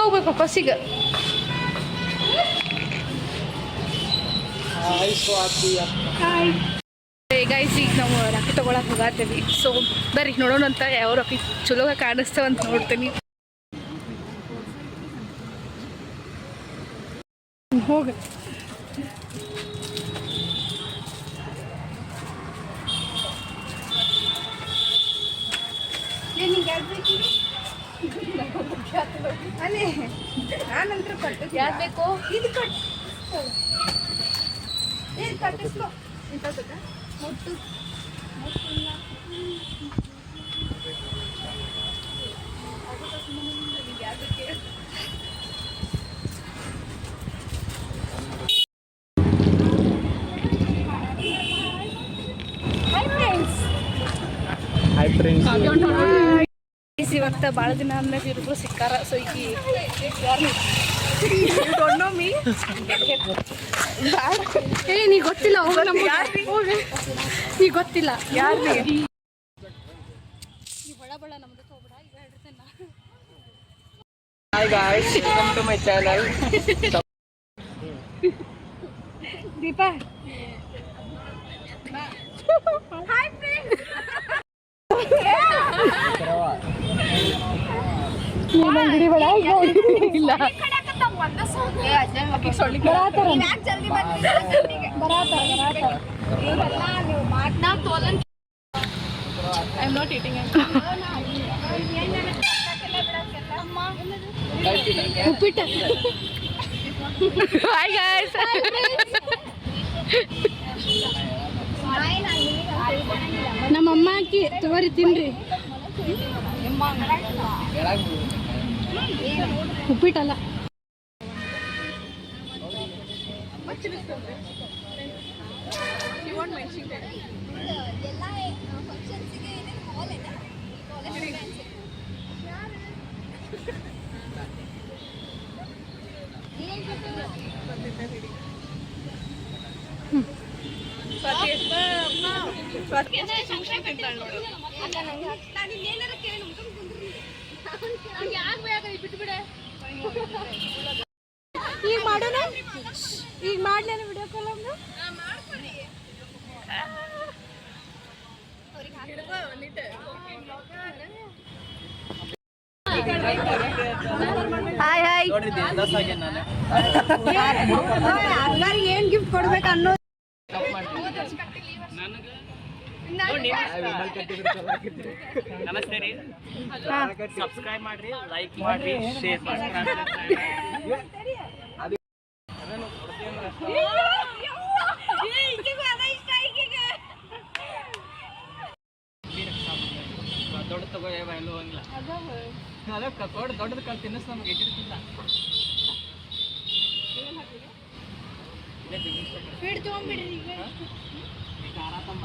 ಹೋಗ್ಬೇಕು ಬಸ್ಸಿಗೆ. ಗೈಸ್ ಈಗ ನಾವು ರಾಖಿ ತೊಗೊಳಕ್ಕೆ ಹೋಗಾತೀವಿ. ಸೊ ಬರ್ರಿ ನೋಡೋಣ ಅಂತ ಯಾವ ರಾಖಿ ಚಲೋ ಕಾಣಿಸ್ತೇವಂತ ನೋಡ್ತೀನಿ. ಹೋಗ ಅಲ್ಲೇ ನಾನಂತರ ಕಟ್ಟು ಯಾರು ಬೇಕು ಇದು ಕಟ್ಟು ಇದು ಕಟ್ಟಿಸ್ಕೊ ಮುಟ್ಟು ಇವತ್ತು ಭಾಳ ದಿನ ಅಂದಾಗ ಇವ್ರಿಬ್ರು ಸಿಕ್ಕಾರ. ಸೊ ಈಗ ನೀ ಗೊತ್ತಿಲ್ಲ ನೀ ಗೊತ್ತಿಲ್ಲ ಯಾರಿಗೆ ಬಳ ಬಳ ನಮ್ದು ಹೋಗ್ಬಿಡ ಈಗ ಹೇಳ್ತೇನೆ ನಾ. Hi guys, welcome to my channel. Deepa hi friends. ಅಂಗಡಿ ಬೇಡ ಇಲ್ಲ I am not eating uppittu. Hi guys. ನಮ್ಮಮ್ಮ ಅಕ್ಕಿ ತಗೋರಿ ತಿನ್ರಿ. ಉಪ್ಪಿಟ್ಟಲ್ಲ ಈಗ ಮಾಡೋಣ. ಈಗ ಮಾಡ್ಲೇನ ವಿಡಿಯೋ ಕಾಲ್ ಒಂದು ಹಾಯ್ ಹಾಯ್. ಎಲ್ಲರಿಗೆ ಏನ್ ಗಿಫ್ಟ್ ಕೊಡ್ಬೇಕು ಅನ್ನೋ ನಮಸ್ತೆ ರೀ. ಸಬ್ಸ್ಕ್ರೈಬ್ ಮಾಡ್ರಿ, ಲೈಕ್ ಮಾಡ್ರಿ, ಶೇರ್ ಮಾಡ್ರಿ. ದೊಡ್ಡ ತಗೋ ಎಲ್ಲೂ ಹೋಗಿಲ್ಲ. ಅದಕ್ಕೆ ದೊಡ್ಡದ ಕಾಲು ತಿನ್ನಿಸ್ ನಮ್ಗೆ ಎದ್ದಿರ್ತಿಲ್ಲ. ಫೀಡ್ ತಗೊಂಡ್ಬಿಡ್ರಿ ಈಗ. ಖಾರ ತಂಬ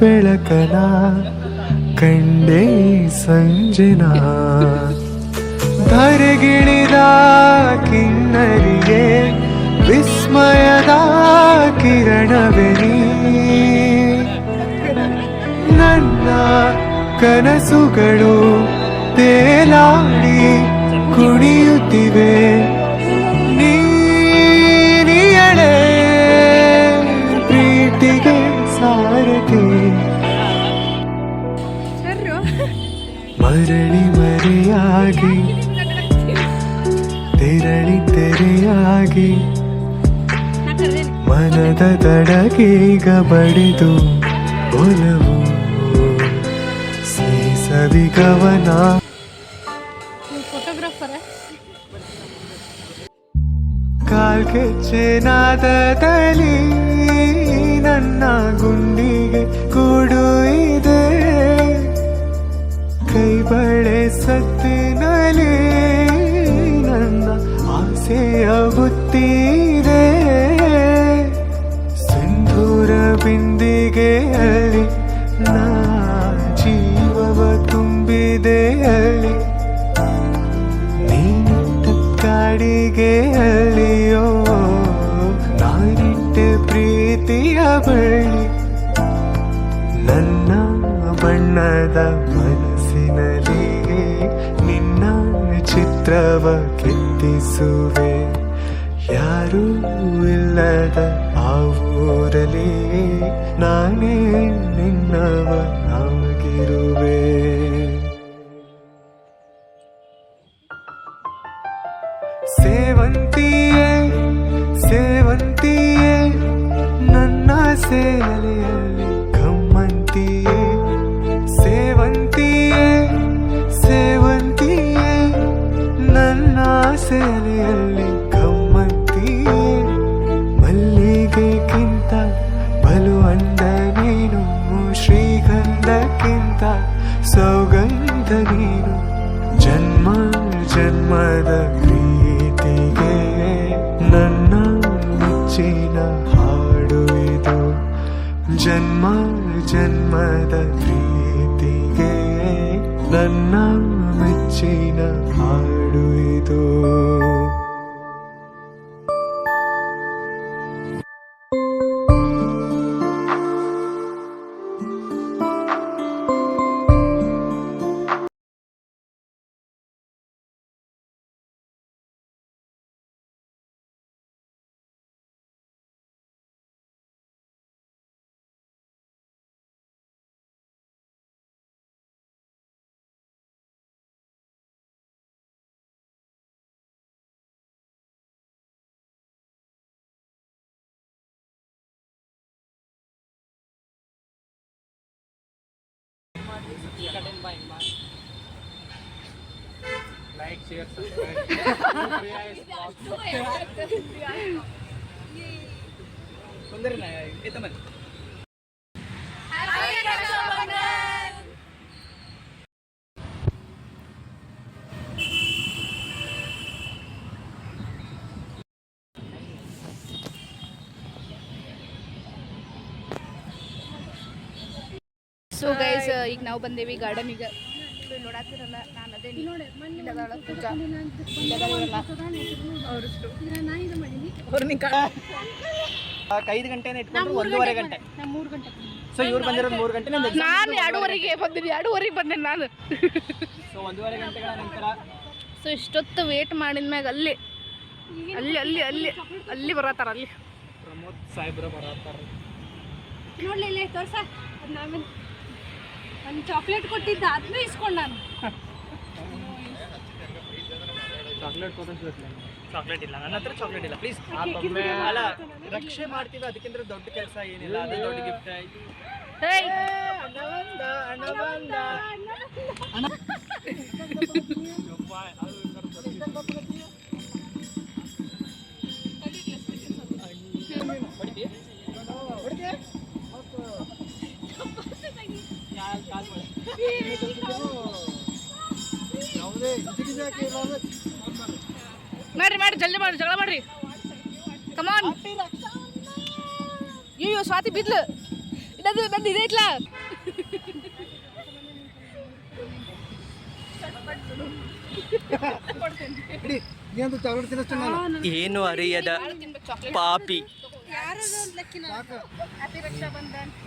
ಬೆಳಕನ ಕಂಡೇ ಸಂಜೆನ ಧರೆಗಿಳಿದ ಕಿನ್ನರಿಗೆ ವಿಸ್ಮಯದ ಕಿರಣವೆನಿ ನನ್ನ ಕನಸುಗಳು ತೇಲಾಡಿ ಕುಣಿಯುತ್ತಿವೆ. ನೀನಿಯಳೆ ಪ್ರೀತಿಗೆ ಸಾರಥಿ ಮರಳಿ ಮರೆಯಾಗಿ ತೆರಳಿ ತೆರೆಯಾಗಿ ಮನದ ತಡಗೀಗ ಬಡಿದು ಒಲವು ಸವಿಗವನ. ಫೋಟೋಗ್ರಾಫರ್ ಕಾಲ್ಗೆಚ್ಚೆನಾದದಲ್ಲಿ ನನ್ನ ಗುಂಡಿಗೆ ಕೂಡು ಇದೆ. ಕೈ ಬಳೆ ಸತ್ತಿನಲ್ಲಿ ನನ್ನ ಆಸೆಯ ಬುತ್ತಿದೆ. ಸಿಂಧೂರ ಬಿಂದಿಗೆಯಲ್ಲಿ ನಾ ಜೀವವ ತುಂಬಿದೆಯಲ್ಲಿ ನೀನಿಟ್ಟ ಕಾಡಿಗೆಯಲ್ಲಿಯೋ ನಾನಿಟ್ಟ ಪ್ರೀತಿ ಬಣ್ಣದ ಮನಸ್ಸಿನಲ್ಲಿ ನಿನ್ನ ಚಿತ್ರವ ಕೆತ್ತಿಸುವೆ. ಯಾರೂ ಇಲ್ಲದ ಆ ಊರಲ್ಲಿ ನಾನೇ ನಿನ್ನವನಾಗಿರುವೆ. ಸೇವಂತಿಯೇ ಸೇವಂತಿಯೇ ನನ್ನ ಸೇಲೆಯಲ್ಲಿ ಗಮ್ಮಂತಿಯೇ. ಸೇವಂತಿಯೇ ಸೇವಂತಿಯೇ ನನ್ನ ಸೇಲೆಯಲ್ಲಿ ಗಮ್ಮಂತಿಯೇ. ಮಲ್ಲಿಗೆಗಿಂತ ಬಲು ಅಂದ ನೀನು, ಶ್ರೀಗಂಧಕ್ಕಿಂತ ಸೌಗಂಧ ನೀನು. ಜನ್ಮ ಜನ್ಮದ ಪ್ರೀತಿಗೆ ನನ್ನ ಮೆಚ್ಚಿನ ಹಾಡು ಇದು. ಜನ್ಮ ಜನ್ಮದ ಪ್ರೀತಿಗೆ ನನ್ನ ಮೆಚ್ಚಿನ ಹಾಡು ಇದು. Like, share, subscribe. Bener na, teman. So guys, ಈಗ ನಾವು ಬಂದೇವಿ ಗಾರ್ಡನಿಗೆ. ನೋಡಾತಿರಲ್ಲ, ನಾನು ಅದೇ ಇಲ್ಲದಾಳ ಪೂಜಾ ಇಲ್ಲದಾಳಲ್ಲ ಅವರು 5 ಗಂಟೆನ ಇಟ್ಕೊಂಡು 1:30 ಗಂಟೆ. ನಾನು 3 ಗಂಟೆ. ಸೊ ಇವ್ರು ಬಂದಿರೋದು 3 ಗಂಟೆ, ನಾನು 2:30ಗೆ ಬಂದಿನಿ. 2:30ಗೆ ಬಂದೆ ನಾನು. ಸೊ 1:30 ಗಂಟೆಗಳ ನಂತರ ಸೊ ಇಷ್ಟೊತ್ತು ವೇಟ್ ಮಾಡಿದ್ಮ್ಯಾಗ ಅಲ್ಲಿ ಅಲ್ಲಿ ಅಲ್ಲಿ ಅಲ್ಲಿ ಅಲ್ಲಿ ಬರತ್ತಾರ. ಅಲ್ಲಿ ಪ್ರಮೋದ್ ಸಾಹೇಬ್ರ ಬರತ್ತಾರೆ. ನೋಡ್ಲಿಲ್ಲ ತೋರ್ಸ. ನಾನು ಒಂದು ಚಾಕ್ಲೇಟ್ ಕೊಟ್ಟಿದ್ದ, ಅದನ್ನೂ ಇಸ್ಕೊಂಡು ನಾನು. ಚಾಕ್ಲೇಟ್ ಇಲ್ಲ ನನ್ನ ಹತ್ರ, ಚಾಕ್ಲೇಟ್ ಇಲ್ಲ ಪ್ಲೀಸ್. ಅಲ್ಲ, ರಕ್ಷೆ ಮಾಡ್ತೀವಿ, ಅದಕ್ಕಿಂತ ದೊಡ್ಡ ಕೆಲಸ ಏನಿಲ್ಲ. ಅದೇ ದೊಡ್ಡ ಗಿಫ್ಟ್. ಮಾಡ್ರಿ ಮಾಡ್ರಿ, ಜಲ್ದಿ ಮಾಡ್ರಿ, ಜಗಳ ಮಾಡ್ರಿ. ಕಮಾನ್. ಅಯ್ಯೋ ಸ್ವಾತಿ ಬಿದ್ಲು. ನಂದು ಇದೈತ್ಲಾ. ಏನು ಅರಿಯದ ಪಾಪಿ.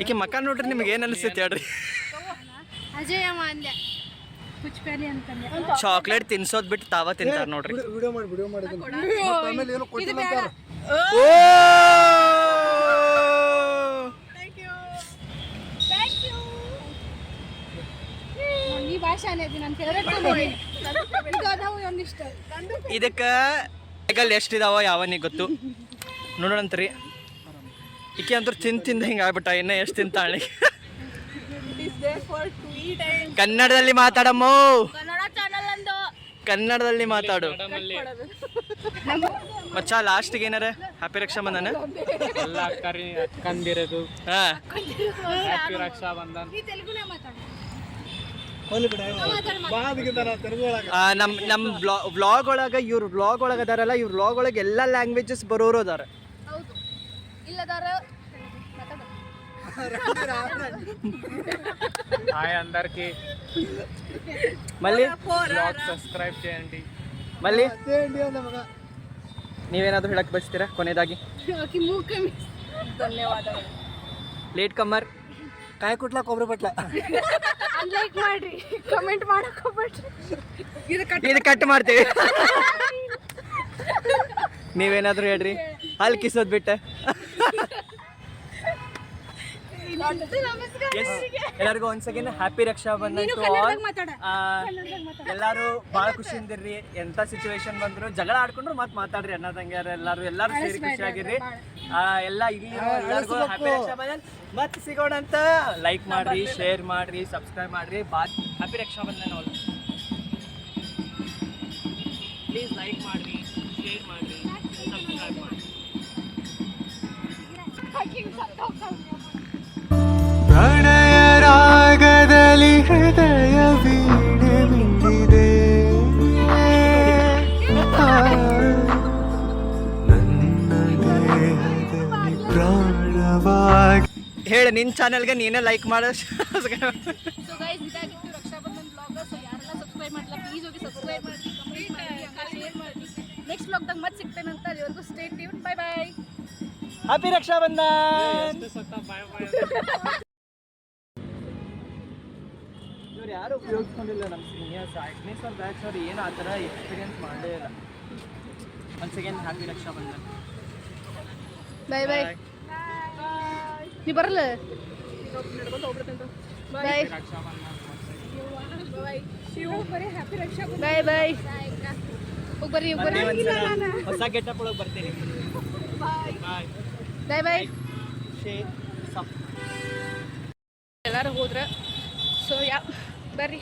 ಈಕೆ ಮಕ್ಕ ನೋಡ್ರಿ, ನಿಮ್ಗೆ ಏನ್ ಅನಿಸ್ತೈತಿ ಹೇಳ್ರಿ? ಅಜಯ ಮಾನ್ಯ ಕುಚ್ಪೇರಿ ಅಂತಂದೆ. ಚಾಕ್ಲೇಟ್ ತಿನ್ಸೋದ್ ಬಿಟ್ಟು ತಾವ ತಿಂತಾರ ನೋಡ್ರಿ. ಈ ಭಾಷೆ ಅನ್ನೋದು ನನ್ನ ಫೇವ್ರೇಟ್. ಒಂದಿಷ್ಟು ಇದಕ್ಕ ಎಷ್ಟಿದಾವ ಯಾವನಿಗೆ ಗೊತ್ತು. ನೋಡೋಣಂತ್ರಿ. ಈಕೆ ಅಂತೂ ತಿಂದ ಹಿಂಗ ಆಗ್ಬಿಟ್ಟ. ಇನ್ನ ಎಷ್ಟು ತಿಂತಾಳೆ. ಕನ್ನಡದಲ್ಲಿ ಮಾತಾಡಮ್ಮ. ಕನ್ನಡದಲ್ಲಿ ಮಾತಾಡು ಮಚ್ಚ. ಲಾಸ್ಟ್ಗೆ ಏನಾರ ಹ್ಯಾಪಿ ರಕ್ಷಾ ಬಂಧನ ಎಲ್ಲ ಅಕ್ಕಂದಿರೋದು. ಹ್ಯಾಪಿ ರಕ್ಷಾ ಬಂಧನ್. ನಮ್ ವ್ಲಾಗ್ ಒಳಗ ಇವ್ರ ವ್ಲಾಗ್ ಒಳಗ ಅದಾರಲ್ಲ, ಇವ್ರ ವ್ಲಾಗ್ ಒಳಗೆ ಎಲ್ಲಾ ಲ್ಯಾಂಗ್ವೇಜಸ್ ಬರೋರು ಅದಾರ. హాయ్ అందరికి, మళ్ళీ బ్లాగ్ సబ్స్క్రైబ్ చేయండి. మళ్ళీ ನೀವೇನಾದ್ರೂ ಹೇಳಕ್ ಬಯಸ್ತೀರಾ ಕೊನೆಯದಾಗಿ? ಧನ್ಯವಾದಗಳು. ಲೇಟ್ ಕಮ್ಮರ್ काय कुठला कोबरी पಟ್ಲ ಲೈಕ್ ಮಾಡ್ರಿ, ಕಮೆಂಟ್ ಮಾಡಕ್ ಹೋಗ್ಬೇಡ್ರಿ. ಇದು ಕಟ್ ಮಾಡ್ತೀವಿ. ನೀವೇನಾದ್ರೂ ಹೇಳ್ರಿ, ಅಲ್ಲಿ ಕಿಸೋದ್ ಬಿಟ್ಟೆ. ಎಲ್ಲರಿಗೂ ಒಂದ್ second happy Raksha Bandhan to all. ಎಲ್ಲಾರು ಬಹಳ ಖುಷಿಯಿಂದಿರ್ರಿ. ಎಂತ ಸಿಚುವೇಶನ್ ಬಂದ್ರು ಜಗಳ ಆಡ್ಕೊಂಡ್ರು ಮತ್ ಮಾತಾಡ್ರಿ ಅಣ್ಣ ತಂಗಿಯರು ಎಲ್ಲಾರು ಸೇರಿ ಖುಷಿಯಾಗಿರ್ರಿ. ಎಲ್ಲ ಇಲ್ಲಿ ಎಲ್ಲರಿಗೂ ಹ್ಯಾಪಿ ರಕ್ಷಾ ಬಂಧನ್. ಮತ್ತೆ ಸಿಗೋಣ ಅಂತ. ಲೈಕ್ ಮಾಡ್ರಿ, ಶೇರ್ ಮಾಡ್ರಿ, ಸಬ್ಸ್ಕ್ರೈಬ್ ಮಾಡ್ರಿ. Happy Raksha Bandhan all. Please like ಮಾಡ್ರಿ, ಶೇರ್ ಮಾಡ್ರಿ, ಸಬ್ಸ್ಕ್ರೈಬ್ ಮಾಡ್ರಿ. ಪ್ರಣಯ ರಾಗದಲ್ಲಿ ಹೃದಯ ವೀಣೆ ಮಿಡಿದೆ, ನನ್ನ ದೇಹದಲ್ಲಿ ಪ್ರಾಣವಾಗಿ. ಹೇಳಿ ನಿನ್ನ ಚಾನಲ್ಗೆ ನೀನೇ ಲೈಕ್ ಮಾಡೋ. ಸೊ ಗೈಸ್, ಇದಾಗಿತ್ತು ರಕ್ಷಾಬಂಧನ್ ಬ್ಲಾಗ್. ಸೊ ಯಾರೆಲ್ಲ ಸಬ್ಸ್ಕ್ರೈಬ್ ಮಾಡಿಲ್ಲ ಪ್ಲೀಸ್ ಹೋಗಿ ಸಬ್ಸ್ಕ್ರೈಬ್ ಮಾಡಿ, ಕಮೆಂಟ್ ಮಾಡಿ, ಶೇರ್ ಮಾಡಿ. ನೆಕ್ಸ್ಟ್ ಬ್ಲಾಗ್ದಾಗ ಮತ್ತೆ ಸಿಗ್ತೇನಂತ. ಅಲ್ಲಿವರೆಗೂ stay tune. Bye bye. Happy Raksha Bandhan. ಇವ್ರು ಯಾರು ಉಪಯೋಗಿಸ್ಕೊಂಡಿಲ್ಲ ನಮ್ಮ ಸೀನಿಯರ್ಸ್. ಅಗ್ನೇಶ್ವರ್ ಬ್ಯಾಚ್ ಅವ್ರು ಏನು ಆ ಥರ ಎಕ್ಸ್ಪೀರಿಯನ್ಸ್ ಮಾಡಲೇ ಇಲ್ಲ. Once again happy Raksha Bandhan. Bye bye. ನೀ ಬರಲ್ಲ. Bye bye bye. ಹೋಗ್ಬರ್ರಿ ಹೊಸ ಗೆಟಪ್ ಒಳಗೆ ಬರ್ತೀನಿ. Bye bye bye. ಎಲ್ಲರೂ ಹೋದ್ರೆ ಸೊ ಬರ್ರಿ.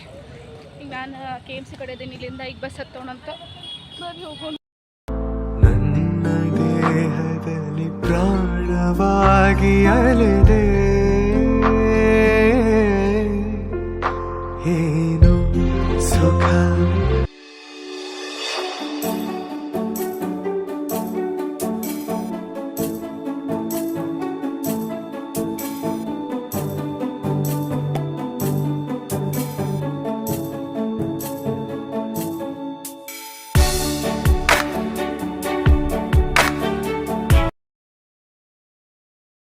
ಈಗ ನಾನು KMC ಕಡೆ ಇದ್ದೀನಿ. ಇಲ್ಲಿಂದ ಈಗ ಬಸ್ ಹತ್ತೋಣಂತ. ಬರ್ರಿ ಹೋಗೋಣ. ನನ್ನ ದೇಹದಲ್ಲಿ ಪ್ರಾಣವಾಗಿ ಅಲೆದೆ, ಏನು ಸುಖ